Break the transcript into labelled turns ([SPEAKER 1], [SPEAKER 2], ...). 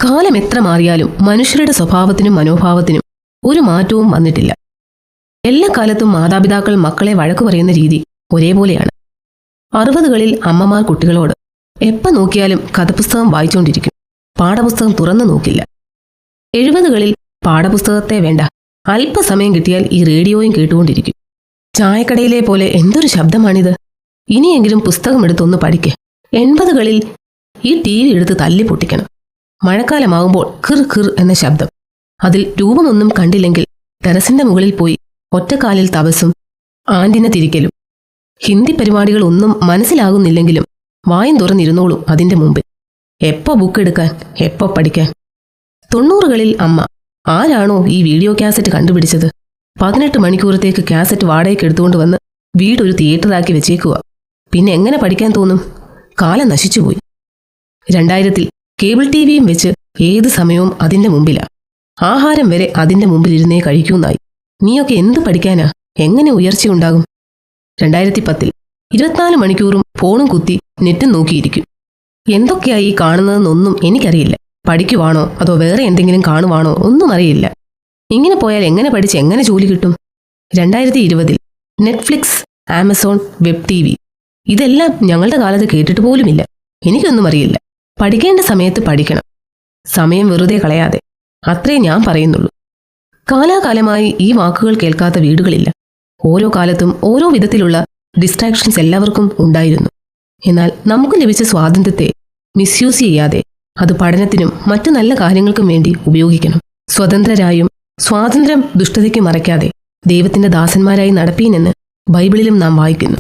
[SPEAKER 1] കാലം എത്ര മാറിയാലും മനുഷ്യരുടെ സ്വഭാവത്തിനും മനോഭാവത്തിനും ഒരു മാറ്റവും വന്നിട്ടില്ല. എല്ലാ കാലത്തും മാതാപിതാക്കൾ മക്കളെ വഴക്കു പറയുന്ന രീതി ഒരേപോലെയാണ്. 60കളിൽ അമ്മമാർ കുട്ടികളോട് എപ്പോൾ നോക്കിയാലും കഥപുസ്തകം വായിച്ചുകൊണ്ടിരിക്കും, പാഠപുസ്തകം തുറന്നു നോക്കില്ല. 70കളിൽ പാഠപുസ്തകത്തെ വേണ്ട, അല്പസമയം കിട്ടിയാൽ ഈ റേഡിയോയും കേട്ടുകൊണ്ടിരിക്കും. ചായക്കടയിലെ പോലെ എന്തൊരു ശബ്ദമാണിത്, ഇനിയെങ്കിലും പുസ്തകമെടുത്തൊന്ന് പഠിക്ക്. 80കളിൽ ഈ TV എടുത്ത് തല്ലി പൊട്ടിക്കണം. മഴക്കാലമാകുമ്പോൾ ഖിർ ഖിർ എന്ന ശബ്ദം. അതിൽ രൂപമൊന്നും കണ്ടില്ലെങ്കിൽ ടെറസിന്റെ മുകളിൽ പോയി ഒറ്റക്കാലിൽ തപസ്സും ആന്റിന തിരിക്കലും. ഹിന്ദി പരിപാടികൾ ഒന്നും മനസ്സിലാകുന്നില്ലെങ്കിലും വായും തുറന്നിരുന്നോളും അതിന്റെ മുമ്പിൽ. എപ്പോ ബുക്ക് എടുക്കാൻ, എപ്പോ പഠിക്കാൻ. 90കളിൽ അമ്മ ആരാണോ ഈ വീഡിയോ കാസറ്റ് കണ്ടുപിടിച്ചത് 18 മണിക്കൂറത്തേക്ക് കാസറ്റ് വാടകയ്ക്ക് എടുത്തുകൊണ്ട് വന്ന് വീടൊരു തിയേറ്ററാക്കി വെച്ചേക്കുക. പിന്നെ എങ്ങനെ പഠിക്കാൻ തോന്നും? കാലം നശിച്ചുപോയി. 2000-ൽ കേബിൾ TVയും വെച്ച് ഏത് സമയവും അതിന്റെ മുമ്പിലാ. ആഹാരം വരെ അതിന്റെ മുമ്പിലിരുന്നേ കഴിക്കൂന്നായി. നീയൊക്കെ എന്തു പഠിക്കാനാ? എങ്ങനെ ഉയർച്ചയുണ്ടാകും? 2010-ൽ 24 മണിക്കൂറും ഫോണും കുത്തി നെറ്റും നോക്കിയിരിക്കും. എന്തൊക്കെയായി കാണുന്നതെന്നൊന്നും എനിക്കറിയില്ല. പഠിക്കുവാണോ അതോ വേറെ എന്തെങ്കിലും കാണുവാണോ ഒന്നും അറിയില്ല. ഇങ്ങനെ പോയാൽ എങ്ങനെ പഠിച്ച് എങ്ങനെ ജോലി കിട്ടും? 2020-ൽ നെറ്റ്ഫ്ലിക്സ്, ആമസോൺ, വെബ് TV ഇതെല്ലാം ഞങ്ങളുടെ കാലത്ത് കേട്ടിട്ട് പോലുമില്ല. എനിക്കൊന്നും അറിയില്ല. പഠിക്കേണ്ട സമയത്ത് പഠിക്കണം, സമയം വെറുതെ കളയാതെ. അത്രേ ഞാൻ പറയുന്നുള്ളൂ. കാലാകാലമായി ഈ വാക്കുകൾ കേൾക്കാത്ത വീടുകളില്ല. ഓരോ കാലത്തും ഓരോ വിധത്തിലുള്ള ഡിസ്ട്രാക്ഷൻസ് എല്ലാവർക്കും ഉണ്ടായിരുന്നു. എന്നാൽ നമുക്ക് ലഭിച്ച സ്വാതന്ത്ര്യത്തെ മിസ്യൂസ് ചെയ്യാതെ അത് പഠനത്തിനും മറ്റു നല്ല കാര്യങ്ങൾക്കും വേണ്ടി ഉപയോഗിക്കണം. സ്വതന്ത്രരായും സ്വാതന്ത്ര്യം ദുഷ്ടതയ്ക്ക് മറയ്ക്കാതെ ദൈവത്തിന്റെ ദാസന്മാരായി നടപ്പീനെന്ന് ബൈബിളിലും നാം വായിക്കുന്നു.